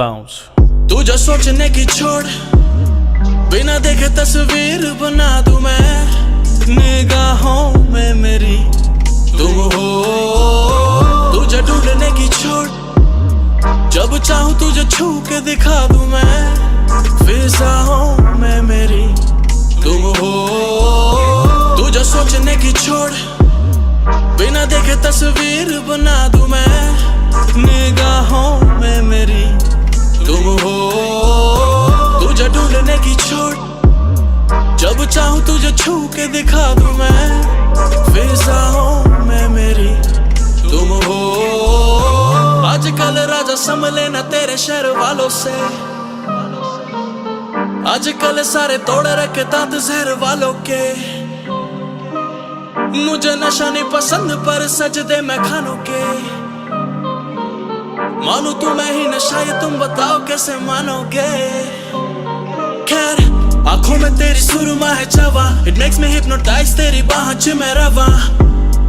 Bounce. तू जो सोचने की छोड़, बिना देखे तस्वीर बना दूं मैं निगाहों में मेरी तुम हो। तुझे ढूंढने की छोड़, जब चाहूं तुझे छू के दिखा दूं मैं फिजाओं में मेरी तुम हो। तुझे सोचने की छोड़, बिना देखे तस्वीर बना दूं मैं निगाहों में मेरी तुम हो। तुझे ढूंढने की छोड़, जब चाहूं तुझे छू के दिखा दूं मैं फिजाओं में मेरी तुम हो। आजकल राजा संभले न तेरे शहर वालों से, आजकल सारे तोड़ रखे दांत जहर वालों के। मुझे नशा नहीं पसंद पर सजदे मैं खानों के। मानू तू मैं ही नशा, ये तुम बताओ कैसे मानोगे। खैर आंखों में तेरी सुरमा है चावा, इट मेक्स मी हिप्नोटाइज तेरी बाहों च मैं रवा।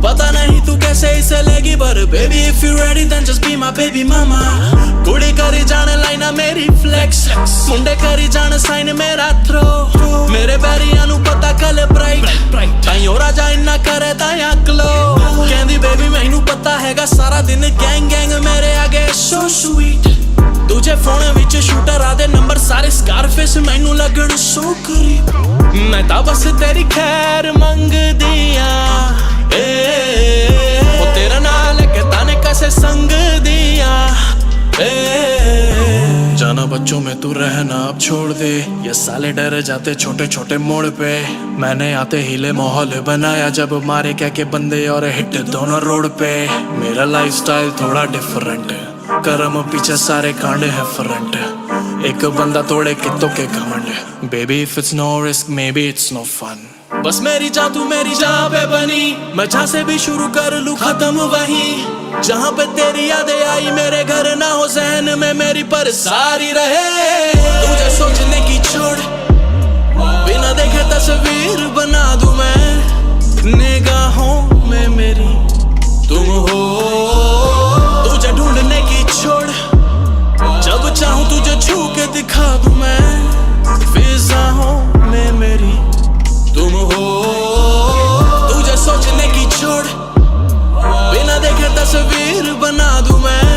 पता नहीं तू कैसे इसे लेगी पर baby if you ready then just be my baby मामा। कुड़ी करी जाने लाइना मेरी फ्लेक्स, मुंडे करी जाने साइन मेरा थ्रो। मेरे बैरियां नू पता कल ब्राइट ताइयों राजा इन्ना करे ताया क्लो। कहंदी बेबी मैनू पता हैगा सारा दिन गैंग गैंग मेरे आगे सो स्वीट। तुझे फोन विच शूटर आदे नंबर सारे स्कारफेस मैनू लगन सो करीब। मैं तां बस तेरी खैर मंगदिया ओ तेरा नाल के ताने कैसे संग दिया। जाना बच्चों में तू रहना अब छोड़ दे, ये साले डर जाते छोटे छोटे मोड़ पे। मैंने आते हिले माहौल बनाया जब मारे क्या के बंदे और हिट दोनों रोड पे। मेरा लाइफस्टाइल थोड़ा डिफरेंट, कर्म पीछे सारे कांड है फ्रंट। एक बंदा तोड़े कितों के घमंड, baby if it's no risk maybe it's no fun. बस मेरी जा तू मेरी जहाँ पे बनी, मैं जहाँ से भी शुरू कर लूँ खत्म वहीं। जहाँ पे तेरी यादें आई मेरे घर ना हो जहन में मेरी पर सारी रहे। तुझे सोचने की छोड़, बिना देखे तस्वीर बना दूं मैं निगाहों में मेरी तुम हो। तुझे ढूंढने की छोड़, जब चाहूं तुझे छू के दिखा दूं मैं फिजाओं में मेरी तुम हो। तुझे सोचने की छोड़, बिना देखे तस्वीर बना दूं मैं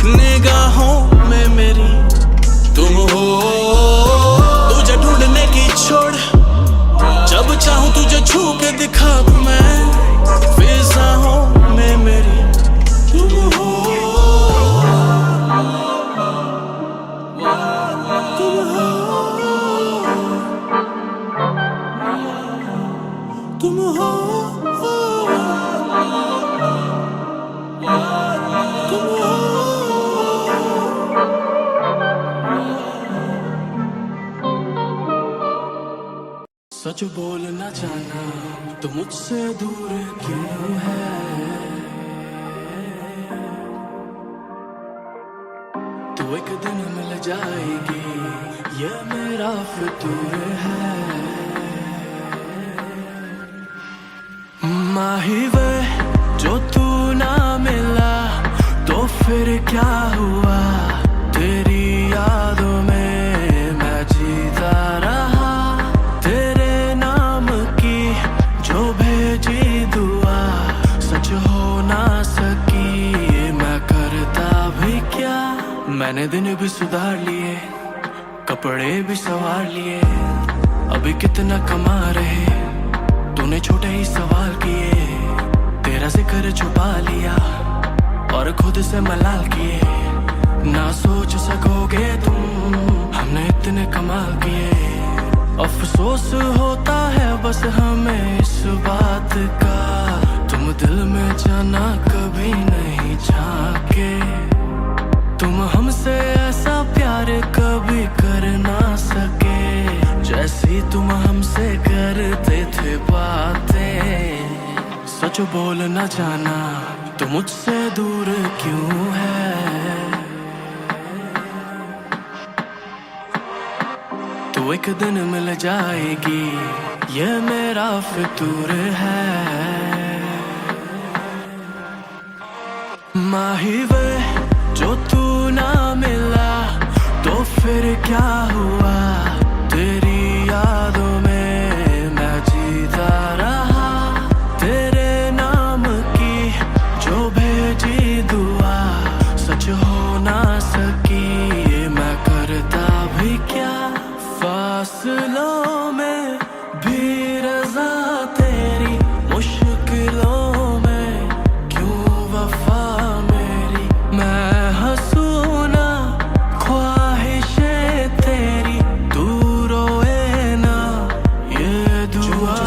निगाहों में मेरी तुम हो। तुझे ढूंढने की छोड़, जब चाहूं तुझे छू के दिखा दूं मैं फिजाओं में मेरी तुम हो। तुम हो, तुम हो। सच बोलना चाहना तो मुझसे दूर क्यों है। तू एक दिन मिल जाएगी ये मेरा फितूर है। माही वे जो तू ना मिला तो फिर क्या हुआ। तेरी यादों में मैं जीता रहा, तेरे नाम की जो भेजी दुआ सच हो ना सकी। मैं करता भी क्या, मैंने दिन भी सुधार लिए, कपड़े भी संवार लिए। अभी कितना कमा रहे, तूने छोटे ही सवाल किए। तेरा जिक्र छुपा लिया और खुद से मलाल किए। ना सोच सकोगे तुम, हमने इतने कमाल किए। अफसोस होता है बस हमें इस बात का, तुम दिल में जाना कभी नहीं झांके। तुम हमसे ऐसा प्यार कभी कर ना सके जैसी तुम हमसे करते थे बातें। सच बोलना जाना तो मुझसे दूर क्यों है। तू एक दिन मिल जाएगी ये मेरा फितूर है। माही वे जो तू ना मिला क्या हुआ, तेरी यादों में मैं जीता रहा। तेरे नाम की जो भेजी दुआ सच हो ना सकी, मैं करता भी क्या। फासलों में भी रज़ा तेरी, मुश्किलों में क्यों वफा मेरी। मैं हंसूं ना ख्वाहिशें तेरी, तू रोए ना ये दुआ।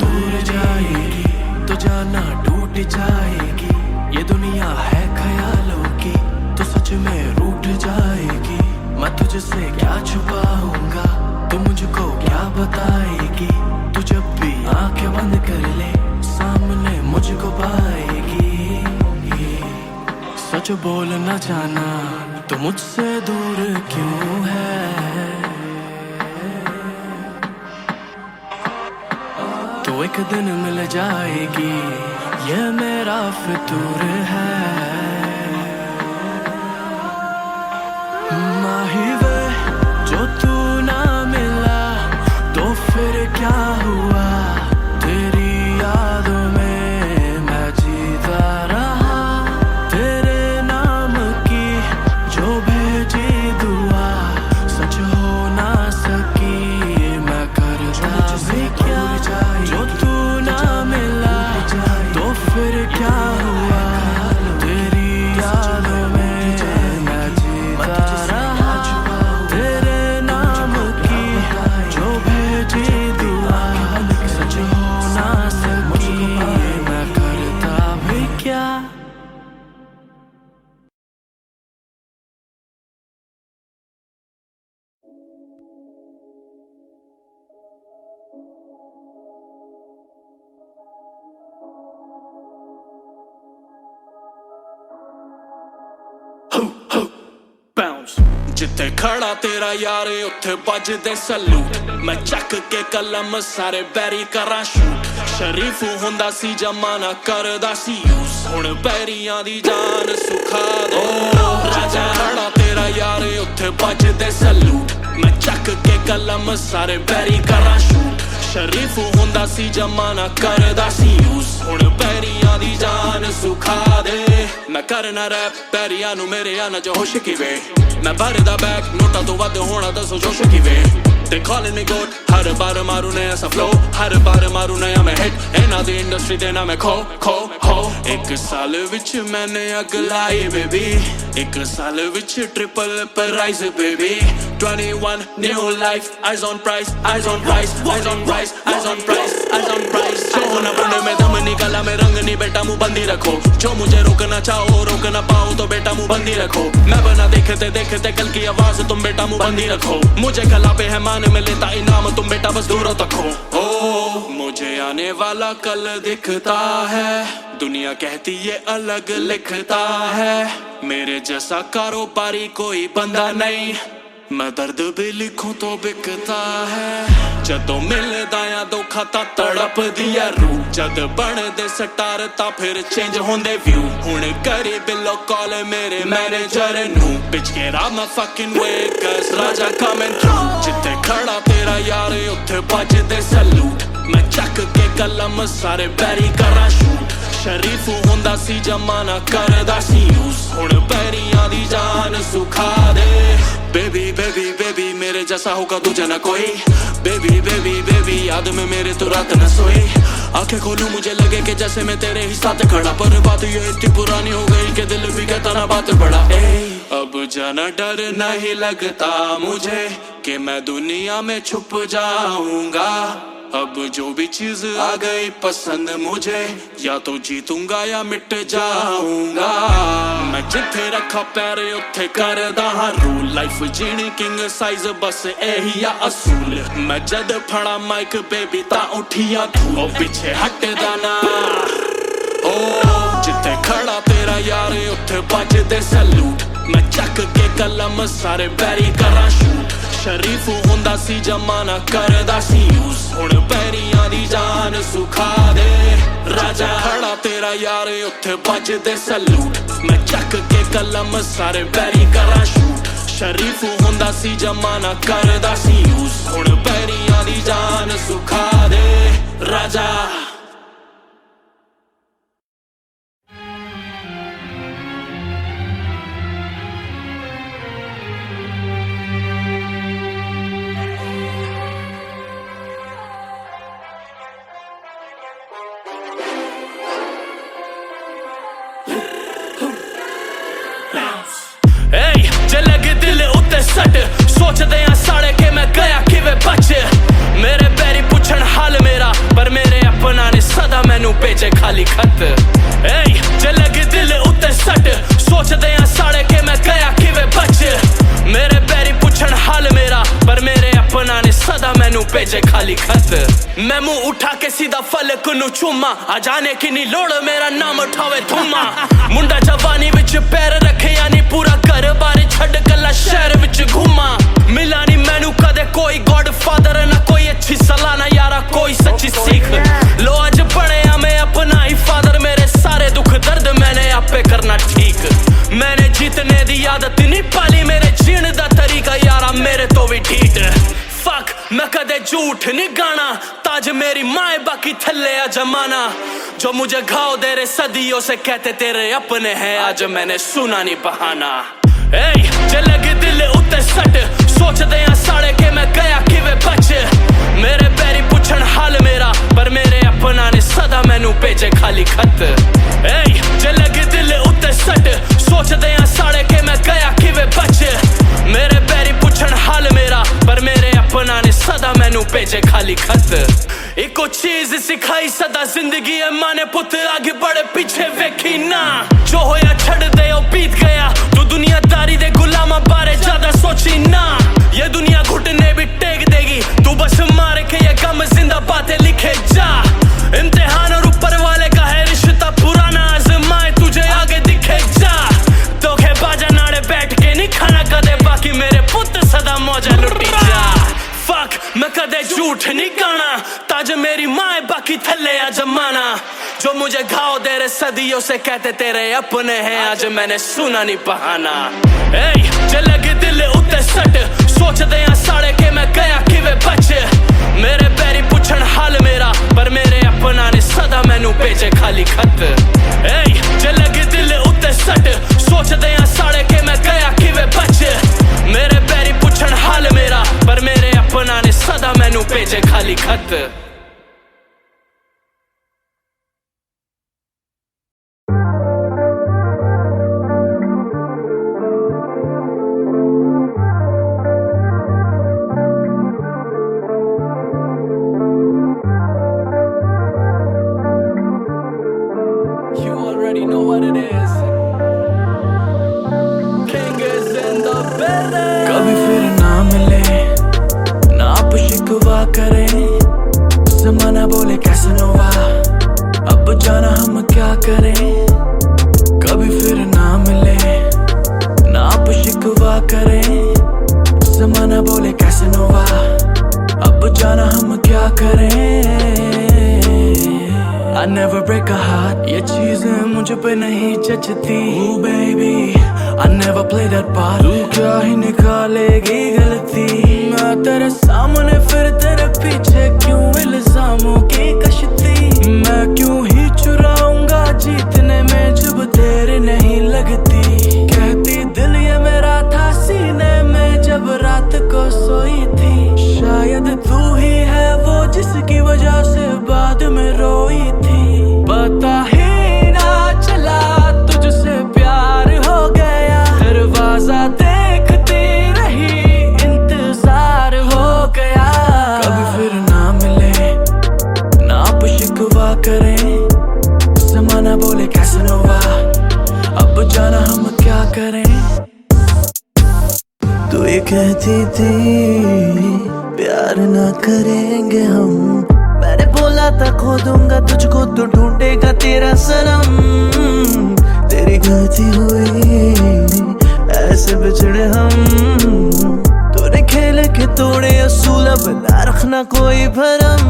दूर जाएगी तो जाना टूट जाएगी, ये दुनिया है ख्यालों की तो सच में रूठ जाएगी। मैं तुझसे क्या छुपाऊंगा, तू मुझको क्या बताएगी। तू जब भी आंखें बंद कर ले सामने मुझको पाएगी। सच बोल न जाना तो मुझसे दूर क्यों है। तो एक दिन मिल जाएगी ये मेरा फितूर है। माही वे जो तू ना मिला तो फिर क्या हुआ, तेरी यादों में मैं जीता रहा। तेरे नाम की जो भेजी दुआ सच हो ना सकी, मैं करता भी क्या। जो तू ना मिला तो फिर क्या हुआ, तेरी यादों में मैं जीता रहा। तेरे नाम की जो भेजी दुआ सच हो ना सकी, मैं करता भी क्या। जिथे खड़ा तेरा यार उत्थे बजदे सलूट। मैं चक के कलम सारे बैरी करा शूट। शरीफ हुंदा सी जमाना करदा सी यूज, हुण बैरियां दी जान सुखा दे। राजा खड़ा तेरा यार उत्थे बजदे सलूट। मैं चक के कलम सारे बैरी करा शूट। शरीफ हुंदा सी जमाना करदा सी यूज, हुण बैरियां दी जान सुखा दे। मैं करना रैप बैरियां नू मेरे आना जो होश किवे। मैं भरदा बैक नोटा तो वध होना दसो जोश किवे। They calling me good, हर बार मारू नया सा फ्लो, हर बार मारू नया मैं हिट। इन्हां दी इंडस्ट्री दे ना मैं खो हो। एक साल विच मैंने अग लाई बेबी, एक साल विच triple price baby. 21 new life, eyes on price, eyes on price, eyes on price, eyes on price, eyes on price। जो ना बने में दम निकाला में रंग नहीं बेटा मुंह बंदी रखो। जो मुझे रोकना चाहो रोक ना पाओ तो बेटा मुंह बंदी रखो। मैं बना देखते देखते कल की आवाज तुम बेटा मुंह बंदी रखो। मुझे कला पे है में लेता इनाम तुम बेटा बस दूरों तक हो। ओ मुझे आने वाला कल दिखता है, दुनिया कहती ये अलग लिखता है। मेरे जैसा कारोबारी कोई बंदा नहीं, मैं दर्द भी लिखूं तो बिकता है। जदों मिलदा या धोखा ता तड़प दिया रू, जद बनदे स्टार ता फिर चेंज होंदे व्यू। हुण करी बिलो कॉल मेरे मैनेजर नू, पिच के राम फकिंग वे कस राजा कमिंग थ्रू। जिथे खड़ा तेरा यार उत्थे बजदे सलूट। मैं चक के कलम सारे बैरी करा शूट। शरीफ हुंदा सी जमाना करदा सी यूज, हुण बैरियां दी जान सुखा दे। बेबी बेबी बेबी मेरे जैसा होगा तुझे ना कोई। बेबी बेबी बेबी याद में मेरे तो रात न सोई। आंखें खोलूं मुझे लगे कि जैसे मैं तेरे ही साथ खड़ा, पर बात ये इतनी पुरानी हो गई कि दिल भी कहता ना बात बड़ा। अब जाना डर नहीं लगता मुझे कि मैं दुनिया में छुप जाऊंगा। अब जो भी चीज आ गई पसंद मुझे, या तो जीतूंगा या मिट जाऊंगा। मैं जिथे रखा पैर उत्थे करदा हां रूल, लाइफ जीनी किंग साइज बस यही आ असूल। मैं जद फड़ा माइक बेबी ता उठिया धूल, पीछे हटदा ना। ओ जिथे खड़ा तेरा यार उत्थे बजदे सलूट। मैं चक के कलम सारे बैरी करा शूट। शरीफ हुंदा सी जमाना करदा सी यूज, हुण बैरियां दी जान सुखा दे। राजा खड़ा तेरा यार उत्थे बजदे सलूट। मैं चक के कलम सारे बैरी करा शूट। शरीफ होंदा सी जमाना करदा सी यूज हुण पैरियां दी जान सुखा दे राजा सोचदे आ साढ़े के मैं गया किवे बच मेरे पैरी पुछण हाल मेरा पर मेरे अपना ने सदा मैनू भेजे खाली खत जे लगे दिल उत्ते सट सोचदे आ साढ़े के मैं गया किवे बच मेरे पैरी पुछण हाल मेरा पर मेरे अपना ने सदा मैनू भेजे खाली खत मैं मुंह उठा के सीधा फलक नू चूमा आ जाने की नी लोड़ मेरा नाम उठावे धुमा मुंडा जवानी विच पैर रखे यानी पूरा घर बारे छड़ कला शहर विच घूमा मिला नी मैनू कदे कोई गॉड फादर ना कोई अच्छी सलाह ना यारा कोई सच्ची सीख लो अज बने मैं अपना ही फादर मेरे सारे दुख दर्द मैंने आपे करना ठीक मैंने जीतने दी आदत नहीं पाली मेरे जीने दा तरीका यारा मेरे तो भी ढीठ फक मैं कदे झूठ नहीं गाना ताज मेरी माए बाकी थल्ले आ जमाना जो मुझे घाव दे रहे सदियों से कहते तेरे अपने हैं आज मैंने सुना नहीं बहाना जे लगे दिल उत्ते सट सोचदे आ साढ़े के मैं गया किवे बच मेरे पैरी पुछण हाल मेरा पर मेरे अपना ने सदा मैनू भेजे खाली खत जे लगे दिल उत्ते सट सोचदे आ साढ़े के मैं गया किवे बच मेरे पैरी पुछण हाल मेरा पर मेरे अपना ने सदा मैनू भेजे खाली खत इको चीज सिखाई सदा जिंदगी है माने पुत आगे बड़े पीछे वेखी ना जो होया छड़ दे ओ बीत गया तू दुनियादारी दे गुलामा बारे ज्यादा सोची ना ये दुनिया घुटने भी टेक देगी तू बस मारे के ये गम जिंदा बातें लिखे जा इम्तिहान और ऊपर वाले का है रिश्ता पुराना आजमाए तुझे आगे दिखे जा धोखेबाज नाड़े बैठ के नहीं खाना कदे बाकी मेरे पुत सदा मौजा लुटी जा फक मैं कदे झूठ नहीं गाना ताज मेरी माए बाकी थल्ले आ जमाना जो मुझे घाव दे रहे सदियों से कहते तेरे अपने हैं आज मैंने सुना नहीं बहाना जे लगे दिल उत्ते सट सोचदे आ साढ़े के मैं गया किवे बच मेरे पैरी पुछण हाल मेरा पर मेरे अपना ने सदा मैनू भेजे खाली खत जे लगे दिल उत्ते सट सोचदे आ साढ़े के मैं गया किवे बच मेरे पैरी पुछण हाल मेरा पर मेरे अपना ने सदा मैनू भेजे खाली खत कभी फिर ना मिले ना आप शिकवा करें जमाना बोले कैसे नोवा अब जाना हम क्या करें कभी फिर ना मिले ना आप शिकवा करें जमाना बोले कैसे नोवा अब जाना हम क्या करें I never break a heart ये चीजें मुझ पे नहीं जचती Ooh baby I never play that part तू क्या ही निकालेगी गलती मैं तेरे सामने फिर तेरे पीछे क्यों इल्जामों की कश्ती मैं क्यों ही चुराऊंगा जीतने में जब तेरे नहीं लगती कहती दिल ये मेरा था सीने में जब रात को सोई थी शायद तू ही है वो जिसकी वजह से बाद में रोई थी पता ही ना चला तुझसे प्यार हो गया दरवाजा देखती रही इंतजार हो गया कभी फिर ना मिले ना आप शिकवा करें जमाना बोले कैसे नोवा अब जाना हम क्या करें तू ये कहती थी प्यार ना करेंगे हम मैंने बोला था खो दूंगा तुझको तो ढूंढेगा तेरा सनम तेरी गलती हुई ऐसे बिछड़े हम तूने खेल के तोड़े असूल अब ना रखना कोई भरम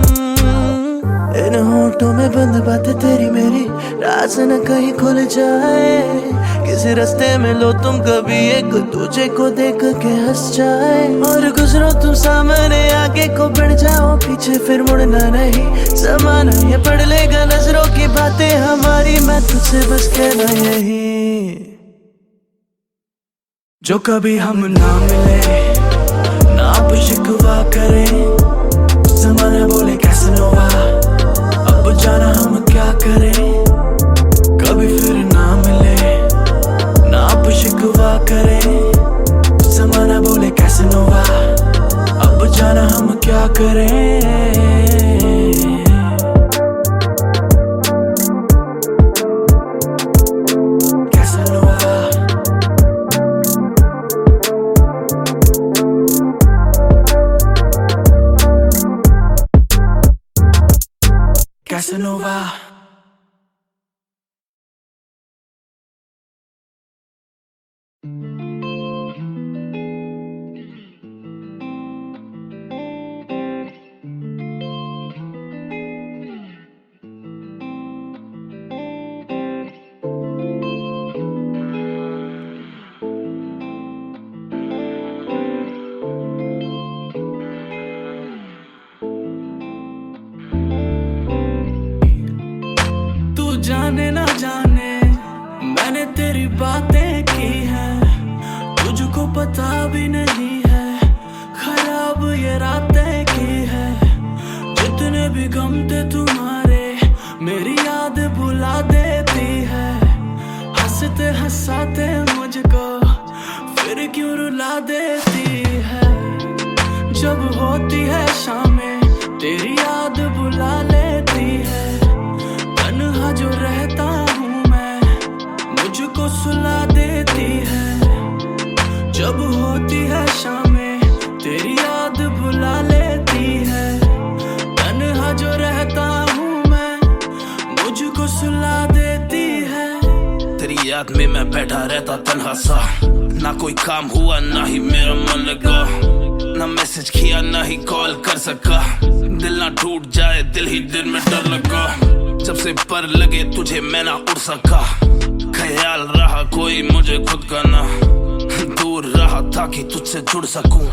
इन होठों में बंद बातें तेरी मेरी राज न कहीं खुल जाए किसी रास्ते में लो तुम कभी एक दूजे को देख के हंस जाए, और गुजरो तुम सामने आगे को बढ़ जाओ, पीछे फिर मुड़ना नहीं, जमाना ये पढ़ लेगा नजरों की बातें हमारी, मैं तुझसे बस कहना यही, जो कभी हम ना मिले ना आप शिकवा करें, जमाना बोले कैसनोवा, अब जाना हम क्या करें, कभी फिर ना मिले ना आप शिकवा करें, जमाना बोले कैसनोवा, अब जाना हम क्या करें। Casanova. जाने ना जाने मैंने तेरी बातें की है, तुझको पता भी नहीं है खराब ये रातें की है, जितने भी गम थे तुम्हारे मेरी याद भुला देती है, हंसते हंसाते मुझको फिर क्यों रुला देती है, जब होती है शामें तेरी याद बुला लेती है, तन्हा जो रहता हूँ मैं मुझको सुला देती है, जब होती है शामें तेरी याद बुला लेती है, तन्हा जो रहता हूँ मैं मुझको सुला देती है, तेरी याद में मैं बैठा रहता तन्हा सा, ना कोई काम हुआ ना ही मेरा मन लगा, ना मैसेज किया ना ही कॉल कर सका, दिल ना टूट जाए दिल ही दिल में डर लगा, जब से पर लगे तुझे मैं ना उड़ सका, ख्याल रहा कोई मुझे खुद का ना, दूर रहा ताकि तुझसे जुड़ सकूं,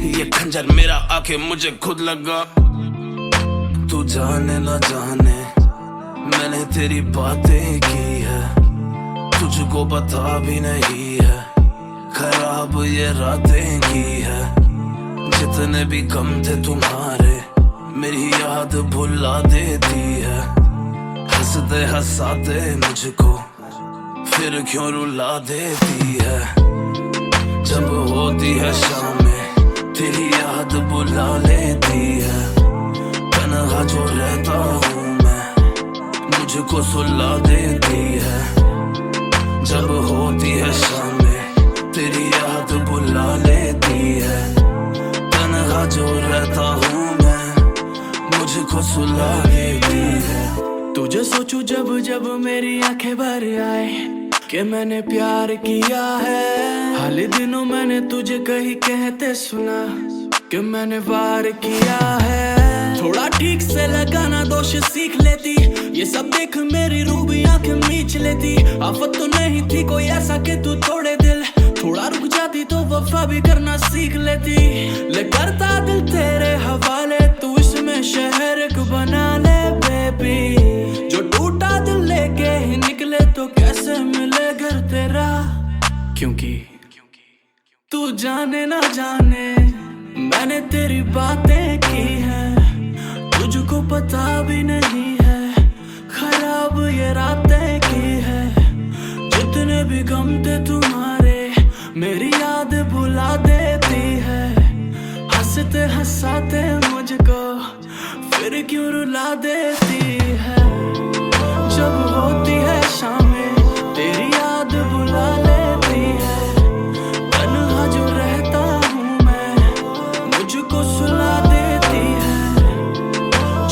ये खंजर मेरा आके मुझे खुद लगा, तू जाने ना जाने मैंने तेरी बातें की है, तुझको पता भी नहीं है खराब ये रातें की है, जितने भी गम थे तुम्हारे मेरी याद भुला देती है, हंसते हंसाते मुझको फिर क्यों रुला देती है, जब होती है शामें तेरी याद बुला लेती है, तन्हा जो रहता हूँ मैं मुझको सुला देती है, जब होती है शामें तेरी याद बुला लेती है, तन्हा जो रहता हूँ मैं मुझको सुला देती है, तुझे सोचूं जब जब मेरी आंखें भर आए कि मैंने प्यार किया है, हाल ही दिनों मैंने तुझे कहीं कहते सुना कि मैंने वार किया है, थोड़ा ठीक से लगाना दोष सीख लेती, ये सब देख मेरी रूह भी आंखें मीच लेती, आफत तो नहीं थी कोई ऐसा कि तू तोड़े दिल, थोड़ा रुक जाती तो वफा भी करना सीख लेती, ले करता दिल तेरे हवाले, तू इसमें शहर को बना ले बेबी, जो टूटा दिल लेके ही निकले तो कैसे मिले घर तेरा, क्योंकि तू जाने ना जाने मैंने तेरी बातें की है, तुझको पता भी नहीं है खराब ये रातें की है, जितने भी गम थे तुम्हारे मेरी याद भुला देती है, हंसते हंसाते मुझको फिर क्यों रुला देती है, जब होती है शामें तेरी याद बुला लेती है, तन्हा जो रहता हूँ मैं मुझको सुला देती है,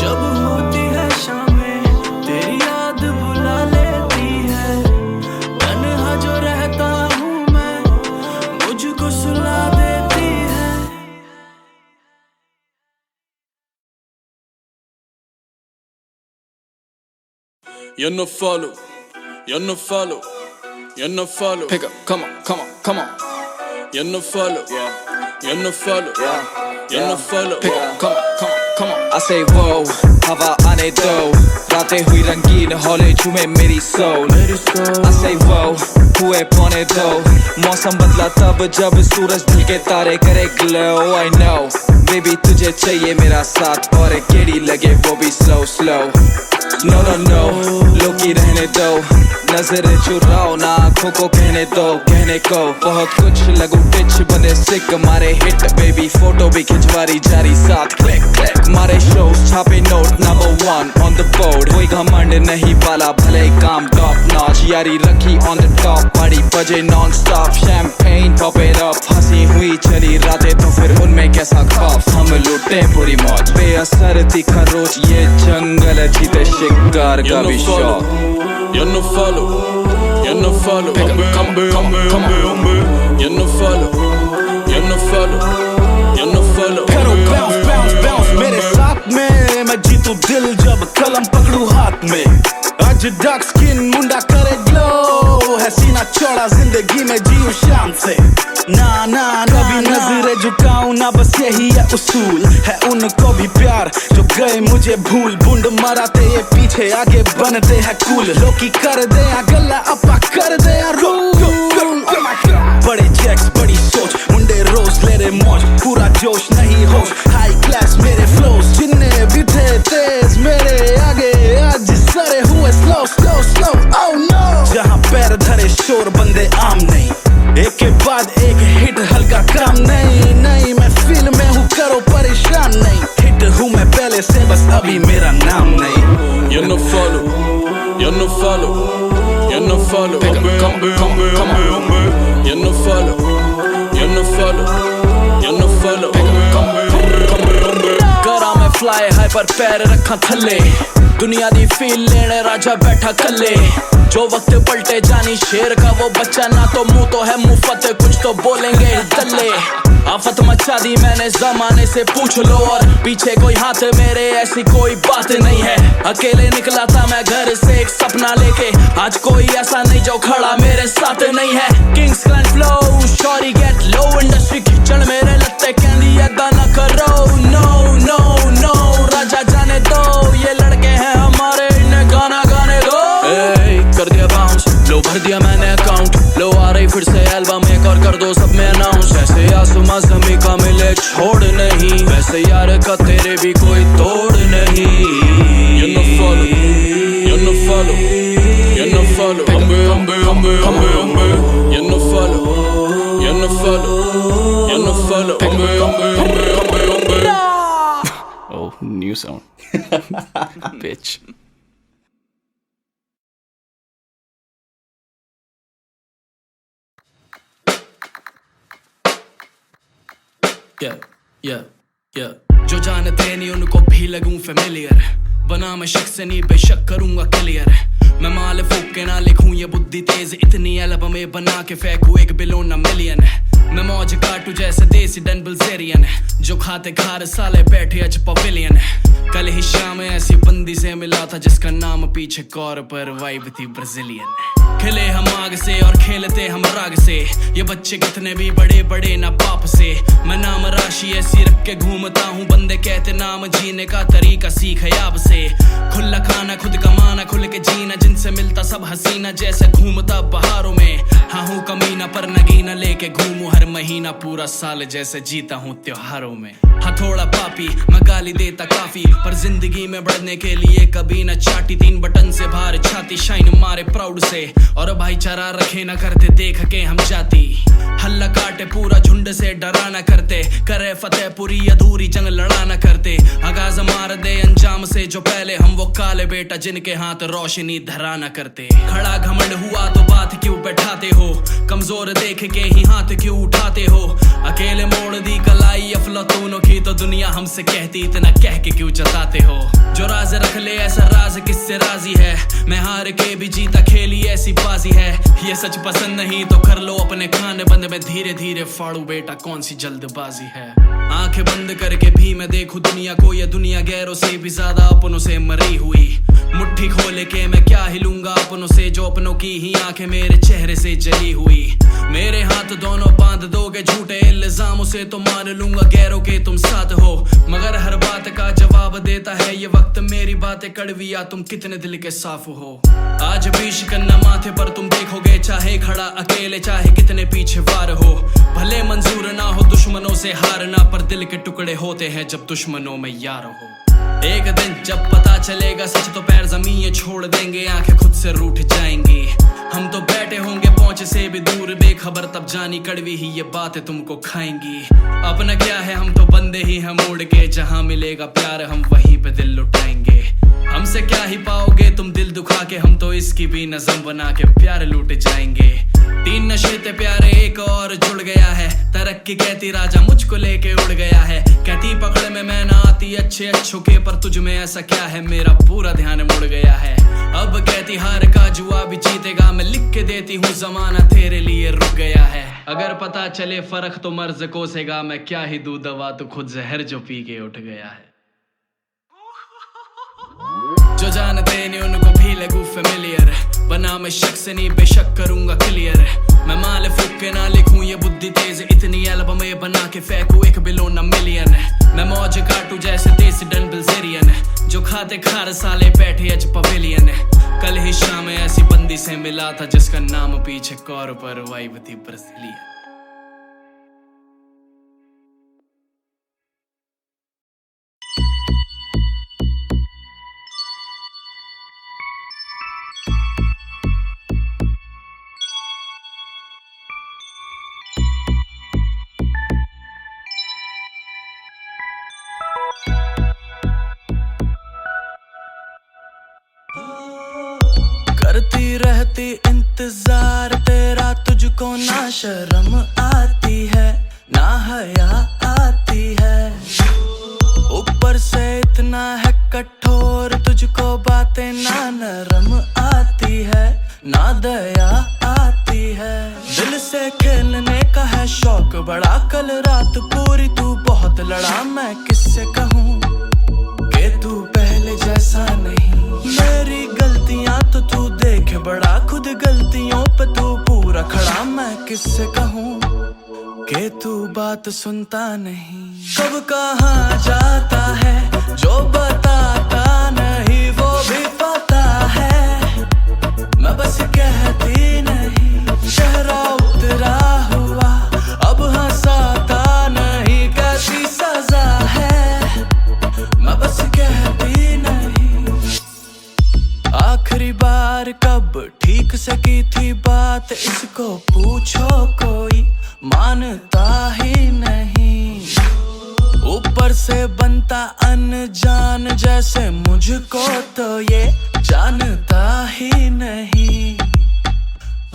जब होती है शामें तेरी याद बुला लेती है, तन्हा जो रहता हूँ मैं मुझको सुला देती है। You no follow, you no follow, you no follow. Pick up, come on, come on, come on. You no follow. You no follow. You no follow. Pick up, come on, come on, come on. I say whoa, हवा आने दो, रातें हुई रंगीन, हौले झूमे मेरी soul. I say whoa, हुए पौने दो, मौसम बदला तब जब सूरज ढल के तारे करे glow. I know, baby तुझे चाहिए मेरा साथ और केड़ी लगे वो भी slow slow. No no no, लोकी रहने दो, नजर चुराओ ना आँखों को कहने दो, कहने को बहुत कुछ लगू पिच बंदे सिक मारे हिट बेबी फोटो भी खिंचवारी जारी साथ क्लिक क्लिक मारे शोज छापे note number 1 on the board. कोई घमंड नहीं पाला भले काम टॉप नॉच यारी रखी on the top पार्टी बजे non stop champagne pop it up हंसी हुई चली रातें तो फिर उनमें कैसा खौफ हम लूटे पूरी मौज बेअसर तीखा रोज ये जंगल जीते शिकार का भी शौक. You no follow. You no follow. You no follow. You no follow. You no follow. करो bounce bounce bounce मेरे साथ में मैं जीतू दिल जब कलम पकड़ू हाथ में. आज डार्क स्किन मुंडा करे ग्लो है सीना चौड़ा जिंदगी में जीऊं शान से. ना ना कभी नजरें झुकाऊं ना बस यही है उसूल है उनको भी प्यार जो गए मुझे भूल. बूंद मराते ये पीछे आगे बनते हैं कूल. लोकी कर दे गला अपा कर दे रूल. बड़े चेक्स बड़ी सोच मुंडे रोज ले रे मौज पूरा जोश नहीं होश हाई क्लास मेरे फ्लोज जिन्ने भी थे तेज मेरे आगे आज सारे हुए slow slow slow. Oh no जहाँ पैर धरे शोर बंदे आम नहीं एक के बाद एक हिट हल्का काम नहीं. नहीं मैं फील में हूँ करो परेशान नहीं हिट हूँ मैं पहले से बस अभी मेरा नाम नहीं. You no follow. You no follow. You no follow. You no follow. You no follow. You no follow. करा मैं फ्लाई हाई पर पैर रखा थल्ले दुनिया दी फील लेने राजा बैठा कल्ले. जो वक्त पलटे जानी शेर का वो बच्चा ना तो मुंह तो है मुफ्त कुछ तो बोलेंगे दल्ले. आफत मचा दी मैंने जमाने से पूछ लो और पीछे कोई हाथ मेरे ऐसी कोई बात नहीं है. अकेले निकला था मैं घर से एक सपना लेके आज कोई ऐसा नहीं जो खड़ा मेरे साथ नहीं है. Kings clan flow sorry get low industry खिचड़ मेरे लत्ते कहंदी ऐदा ना करो. नो नो नो राजा जाने दो ये लड़के हैं हमारे इन्हें गाना गाने दो. कर दिया बाउंस लो भर दिया मैंने अकाउंट लो आ रही फिर से एल्बम एक और कर दो सब में अनाउंस. ऐसे आसमां ज़मीं का मिले छोड़ नहीं वैसे यार का तेरे भी कोई तोड़ नहीं. You no follow. You no follow. You no follow. You no follow. You no follow. You no follow. Oh, new sound. Bitch. Yeah. जो जानते नहीं उनको भी लगूं फेमिलियर बना मैं शख्स नहीं बेशक करूंगा क्लियर. मैं माल फूक के ना लिखूं ये बुद्धि तेज इतनी एल्बम में बना के फेंकूं 1 बिलियन मिलियन. मैं मौज काटू जैसे देसी डन बिल्जेरियन जो खाते खार साले बैठे आज पवेलियन. कल ही शाम ऐसी बंदी से मिला था जिसका नाम पीछे कौर पर वाइब थी ब्राजीलियन. खिले हम आग से और खेलते हम राग से ये बच्चे कितने भी बड़े बड़े ना बाप से. मैं नाम राशि ऐसी रख के घूमता हूँ बंदे कहते नाम जीने का तरीका सीख याब से. खुला खाना खुद कमाना खुल के जीना जिनसे मिलता सब हसीना जैसे घूमता बहारों में. हाँ हूँ कमीना पर नगीना लेके घूमू हर महीना पूरा साल जैसे जीता हूँ त्योहारों में. हाँ थोड़ा पापी मैं गाली देता काफी पर जिंदगी में बढ़ने के लिए कभी न चाटी. 3 बटन से बाहर छाती शाइन मारे प्राउड से और भाईचारा रखे न करते देख के हम जाती. हल्ला काटे पूरा झुंड से डरा न करते करे फतेह पूरी अधूरी जंग लड़ा न करते. आगाज मार दे अंजाम से जो पहले हम वो काले बेटा जिनके हाथ रोशनी धरा न करते. खड़ा घमंड हुआ तो बात क्यों बैठाते हो कमजोर देख के ही हाथ क्यों उठाते हो. अकेले मोड़ दी कलाई अफलातूनों की तो दुनिया हमसे कहती इतना कह के क्यों जताते हो. जो राज रख ले ऐसा राज किससे राजी है मैं हार के भी जीता खेली ऐसी बाजी है. ये सच पसंद नहीं तो कर लो अपने खाने बंद में धीरे धीरे फाड़ू बेटा कौन सी जल्दबाजी है. आंखें बंद करके भी मैं देखूं दुनिया को ये दुनिया गैरों से भी ज्यादा अपनों से मरी हुई. मुट्ठी खोले के मैं क्या हिलूंगा अपनों से, जो अपनों की ही आंखें मेरे चेहरे से जली हुई। मेरे हाथ दोनों बांध दोगे झूठे इल्जामों से तो मान लूंगा गैरों के तुम साथ हो, मगर हर बात का जवाब देता है ये वक्त। मेरी बातें कड़वी या तुम कितने दिल के साफ हो। आज भी शिकन्ना माथे पर तुम देखोगे, चाहे खड़ा अकेले चाहे कितने पीछे वार हो। भले मंजूर ना हो दुश्मनों से हारना, पर दिल के टुकड़े होते हैं जब दुश्मनों में यार हो। एक दिन जब पता चलेगा सच तो पैर जमीन छोड़ देंगे, आंखें खुद से रूठ जाएंगी। हम तो बैठे होंगे पहुंचे से भी दूर बेखबर, तब जानी कड़वी ही ये बातें तुमको खाएंगी। अपना क्या है हम तो बंदे ही हैं मोड़ के, जहां मिलेगा प्यार हम वहीं पे दिल लुटाएंगे। हमसे क्या ही पाओगे तुम दिल दुखा के, हम तो इसकी भी नज़म बना के प्यार लूट जाएंगे। 3 नशे थे प्यारे एक और जुड़ गया है, तरक्की कहती राजा मुझको लेके उड़ गया है। कहती पकड़ में मैं ना आती अच्छे अच्छों के, पर तुझ में ऐसा क्या है मेरा पूरा ध्यान मुड़ गया है। अब कहती हार का जुआ भी जीतेगा, मैं लिख के देती हूँ जमाना तेरे लिए रुक गया है। अगर पता चले फर्क तो मर्ज कोसेगा, मैं क्या ही दूं दवा तू खुद जहर जो पी के उठ गया है। जो जानते नहीं उनको भी लगू फेमिलियर, बना मैं शक से नहीं बेशक करूंगा क्लियर। मैं माल फूक के ना लिखूं ये बुद्धि तेज, इतनी एल्बमें बना के फेंकूं 1 बिलियन मिलियन। मैं मौज काटूं जैसे देसी डन बिल्जेरियन, जो खाते खार साले बैठे अज पवेलियन। कल ही शाम ऐसी बंदी से मिला था जिसका नाम पीछे कौर पर वाइब थी ब्राजीलियन। करती रहती इंतजार तेरा, तुझको ना शर्म आती है ना हया आती है। ऊपर से इतना है कठोर, तुझको बातें ना नरम आती है ना दया आती है। दिल से खेलने का है शौक बड़ा, कल रात पूरी तू बहुत लड़ा। मैं किससे कहूँ कि तू पहले जैसा नहीं, मेरी गलतियां तो तू देख बड़ा, खुद गलतियों पे तू पूरा खड़ा। मैं किससे कहूँ कि तू बात सुनता नहीं, कब कहाँ जाता है जो बताता नहीं वो भी पता है। मैं बस कहती नहीं, चेहरा उतरा हुआ अब हंसाता नहीं, कैसी सजा है मैं बस कहती नहीं। आखिरी बार कब ठीक से की थी बात, इसको पूछो कोई मानता ही नहीं। ऊपर से बनता अनजान जैसे मुझको तो ये जानता ही नहीं।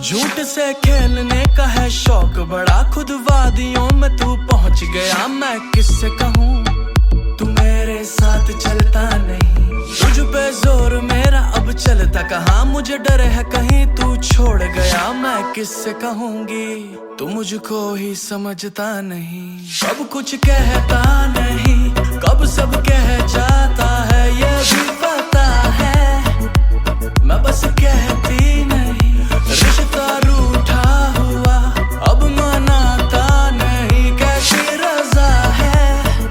झूठ से खेलने का है शौक बड़ा, खुद वादियों में तू पहुंच गया। मैं किससे कहूँ तू मेरे साथ चलता नहीं, तुझ पे जोर मेरा अब चलता कहाँ। मुझे डर है कहीं तू छोड़ गया, मैं किससे कहूँगी तू मुझको ही समझता नहीं। कब कुछ कहता नहीं, कब सब कह जाता है ये भी पता है। मैं बस कहती नहीं, रिश्ता रूठा हुआ अब मनाता नहीं, कैसी रजा है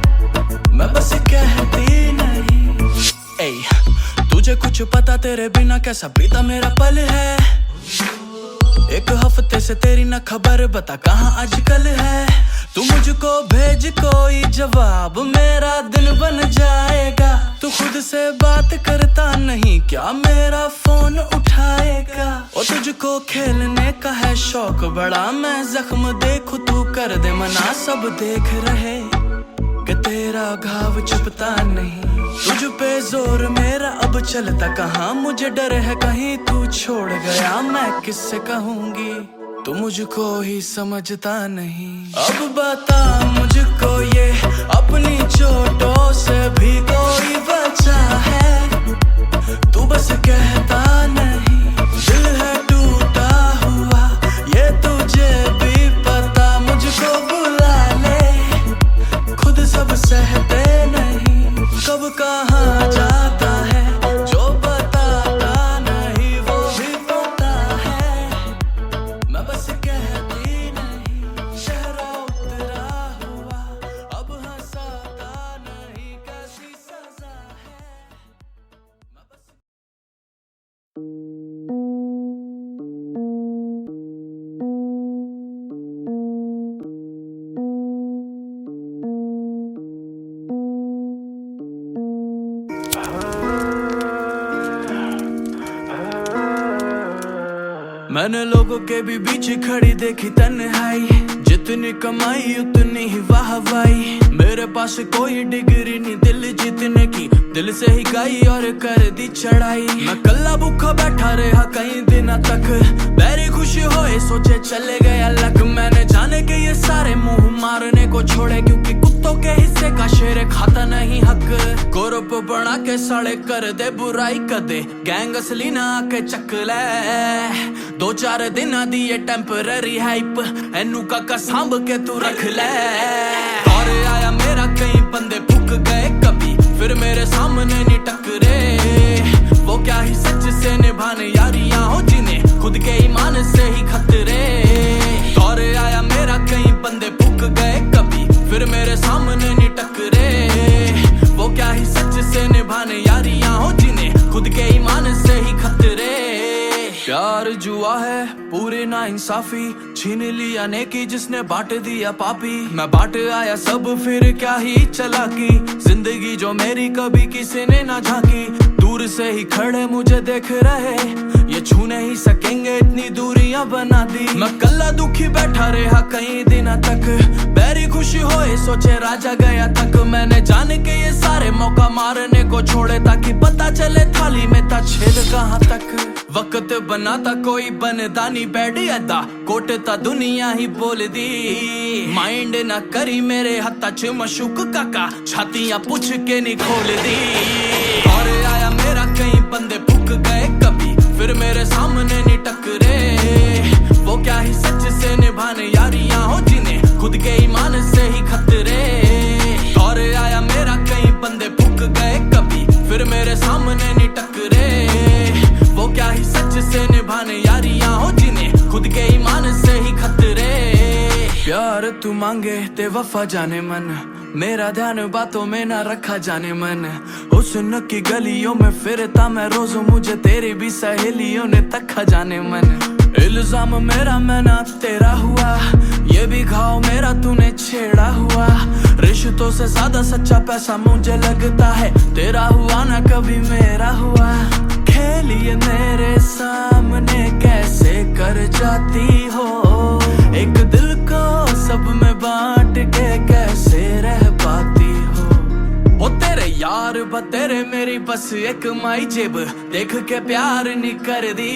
मैं बस कहती नहीं। ए, तुझे कुछ पता तेरे बिना कैसा बीता मेरा पल है। 1 हफ्ते से तेरी न खबर, बता कहाँ आजकल है। तू मुझको भेज कोई जवाब, मेरा दिन बन जाएगा। तू खुद से बात करता नहीं, क्या मेरा फोन उठाएगा। और तुझको खेलने का है शौक बड़ा, मैं जख्म देखूं तू कर दे मना। सब देख रहे कि तेरा घाव छुपता नहीं, तुझ पे जोर मेरा अब चलता कहाँ। मुझे डर है कहीं तू छोड़ गया, मैं किससे कहूँगी तू मुझको ही समझता नहीं। अब बता मुझको ये अपनी चोटों से भी कोई बचा है। तू बस कहता नहीं, दिल है टूटा हुआ ये तुझे भी पता। मुझको बुला ले, खुद सब सहते नहीं, कब कहाँ जाता है जो बता मैंने लोगों के भी बीच खड़ी देखी तन्हाई, जितनी कमाई उतनी ही वाहवाही। मेरे पास कोई डिग्री नहीं दिल जीतने की, दिल से ही गाई और कर दी चढ़ाई। मैं कल्ला भूखा बैठा रहा कई दिनों तक, बैरी खुशी होए सोचे चले गया लक। मैंने जाने के ये सारे मुंह मारने को छोड़े, क्योंकि कुत्तों के हिस्से का शेर खाता नहीं हक। ग्रुप बना के साले कर दे बुराई कदे, गैंग असली ना आके चक ले। 2-4 दिन दी ये टेम्पररी हाइप, एनू काका सांभ के तू रख ले। और आया मेरा कई बंदे फूक गए कभी, फिर मेरे सामने नहीं टकरे। वो क्या ही सच से निभाने यारियां हो जिन्हें खुद के ईमान से ही खतरे। और आया मेरा कई बंदे फूक गए कभी, फिर मेरे सामने नहीं टकरे। वो क्या ही सच से निभाने यारियां हो जिन्हें खुद के ईमान से ही खतरे। प्यार जुआ है पूरी ना इंसाफी, छीन लिया नेकी जिसने बांट दिया पापी। मैं बांट आया सब फिर क्या ही चालाकी, जिंदगी जो मेरी कभी किसी ने ना झांकी। दूर से ही खड़े मुझे देख रहे, ये छू नहीं सकेंगे इतनी दूरियां बना दी। मैं कल्ला दुखी बैठा रहा कई दिनों तक, बैरी खुशी होए सोचे राजा गया तक। मैंने जाने के ये सारे मौका मारने को छोड़े, ताकि पता चले थाली में था छेद कहाँ तक। वक्त बनाता कोई बनता नहीं बैठी अदा, कोटता दुनिया ही बोल दी। माइंड ना करी मेरे हत्था च मशूक काका, छातियां पूछ के नहीं खोल दी। और आया मेरा कई बंदे फूक गए कभी, फिर मेरे सामने नहीं टकरे। वो क्या ही सच से निभाने यारियां हो जिन्हें खुद के ईमान से ही खतरे। और आया मेरा कई बंदे फूक गए कभी, फिर मेरे सामने नहीं टकरे। वो क्या ही सच से निभाने यारियां हो जिन्हें खुद के ईमान से ही खतरे। प्यार तू मांगे ते वफा जाने मन, मेरा ध्यान बातों में ना रखा जाने मन। हुस्न की गलियों में फिरता मैं रोज, मुझे तेरी भी सहेलियों ने तक्का जाने मन। इल्जाम मेरा मैं ना तेरा हुआ, ये भी घाव मेरा तूने छेड़ा हुआ। रिश्तों से ज्यादा सच्चा पैसा मुझे लगता है तेरा हुआ ना कभी मेरा हुआ। खेलिए मेरे सामने कैसे कर जाती हो, एक दिल को सब में बांट के कैसे रह पाती हो। ओ तेरे यार बतेरे मेरी बस एक माई जेब, देख के प्यार नहीं कर दी।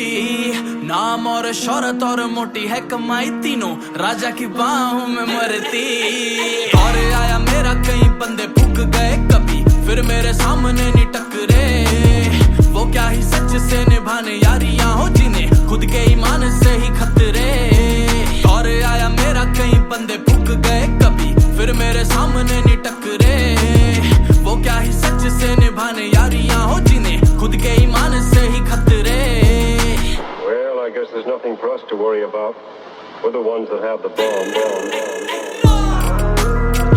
नाम और शोहरत और मोटी है कमाई, तीनों राजा की बाहों में मरती। और आया मेरा कई बंदे फूक गए कभी, फिर मेरे सामने नहीं टकरे। वो क्या ही सच से निभाने यारियां हो जिन्हें खुद के ईमान से ही खतरे। और आया मेरा कई बंदे फूक गए कभी, फिर मेरे सामने नहीं टकरे। वो क्या ही सच से निभाने यारियां हो जिन्हें खुद के ईमान से ही खतरे। Well, I guess there's nothing for us to worry about. We're the ones that have the bomb.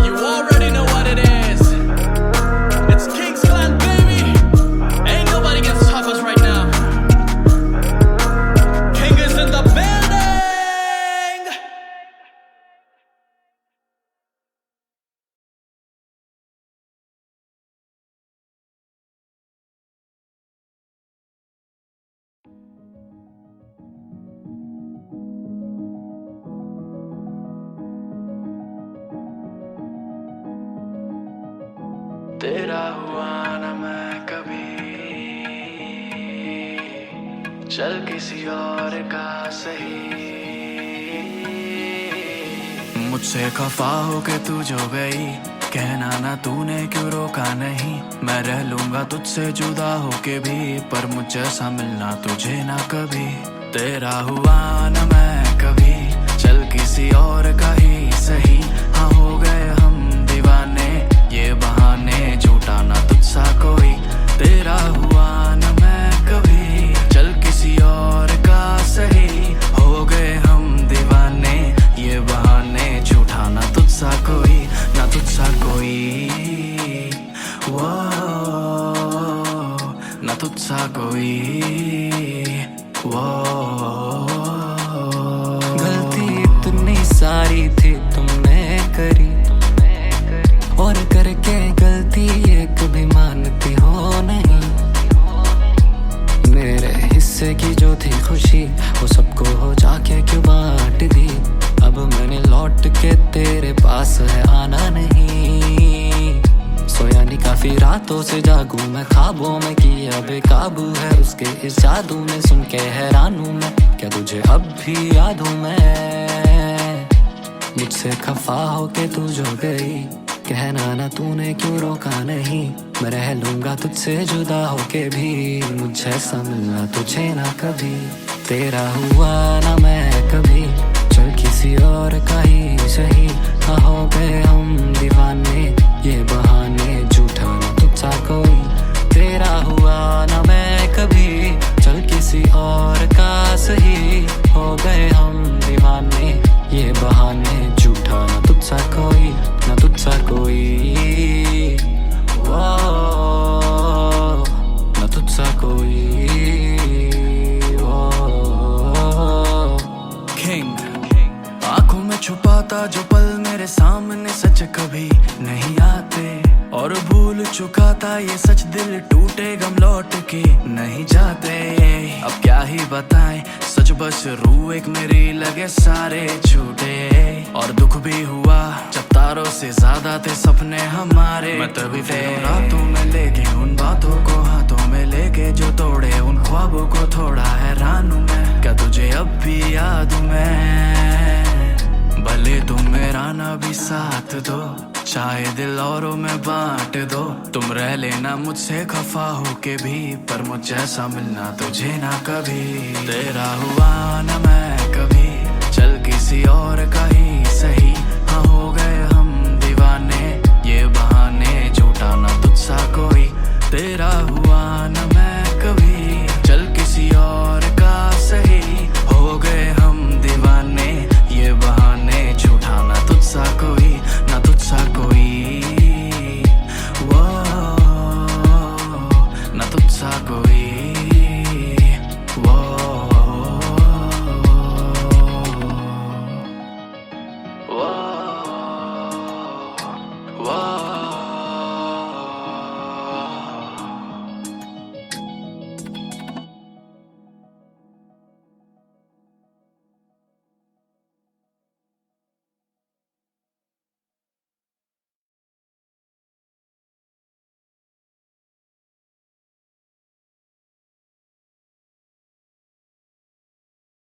You already know what it is. It's King's Clan, baby. Ain't nobody can stop us right now. King is in the building. तेरा हुआ ना मैं कभी, चल किसी और का सही। मुझसे खफा हो के तू जो गई, कहना ना तूने क्यों रोका नहीं। मैं रह लूंगा तुझसे जुदा होके भी, पर मुझे ऐसा मिलना तुझे ना कभी। तेरा हुआ ना मैं कभी, चल किसी और का ही सही। हाँ हो गए हम दीवाने, ये बहाने झूठा ना तुझसा कोई। तेरा हुआ ना मैं कभी, चल किसी और का सही। हो गए हम दीवाने, ये बहाने झूठा ना तुझसा कोई, ना तुझसा कोई। वो ना तुझसा कोई। वो गलती इतनी सारी थी तुमने करी, और करके गलती एक भी मानती हो नहीं। मेरे हिस्से की जो थी खुशी वो सबको हो बीतती रातों से जागूं मैं, ख्वाबों में किया बेकाबू है उसके इस जादू में, सुन के हैरान हूं मैं, क्या तुझे अब भी याद हूं मैं? मुझसे खफा होके तू जो गई, कहना ना तूने क्यों रोका नहीं, मैं रह लूंगा तुझसे जुदा होके भी, मुझे ऐसा मिलना तुझे ना कभी, तेरा हुआ ना मैं कभी, चल किसी और का ही सही, हाँ हो गए हम दीवाने, ये बहाने झूठा ना तुझसा कोई, तेरा हुआ ना मैं कभी, चल किसी और का सही, हो गए हम दीवाने, ये बहाने झूठा ना तुझसा कोई, ना तुझसा कोई, वो ना तुझसा कोई, आंखों में छुपाता जो पल मेरे सामने सच कभी नहीं आते, और भूल चुका था ये सच, दिल टूटे गम लौट के नहीं जाते, अब क्या ही बताएं सच बस रूह एक मेरी लगे सारे छूटे, और दुख भी हुआ जब तारों से ज्यादा थे सपने हमारे, मैं तभी फिर रातों में लेके उन बातों को हाथों में लेके जो तोड़े उन ख्वाबों को, थोड़ा हैरान हूं मैं, क्या तुझे अब भी याद हूं मैं? भले तुम मेरा ना भी साथ दो, चाहे दिल औरों में बांट दो, तुम रह लेना मुझसे खफा होके भी, पर मुझे ऐसा मिलना तुझे ना कभी, तेरा हुआ ना मैं कभी, चल किसी और का ही सही,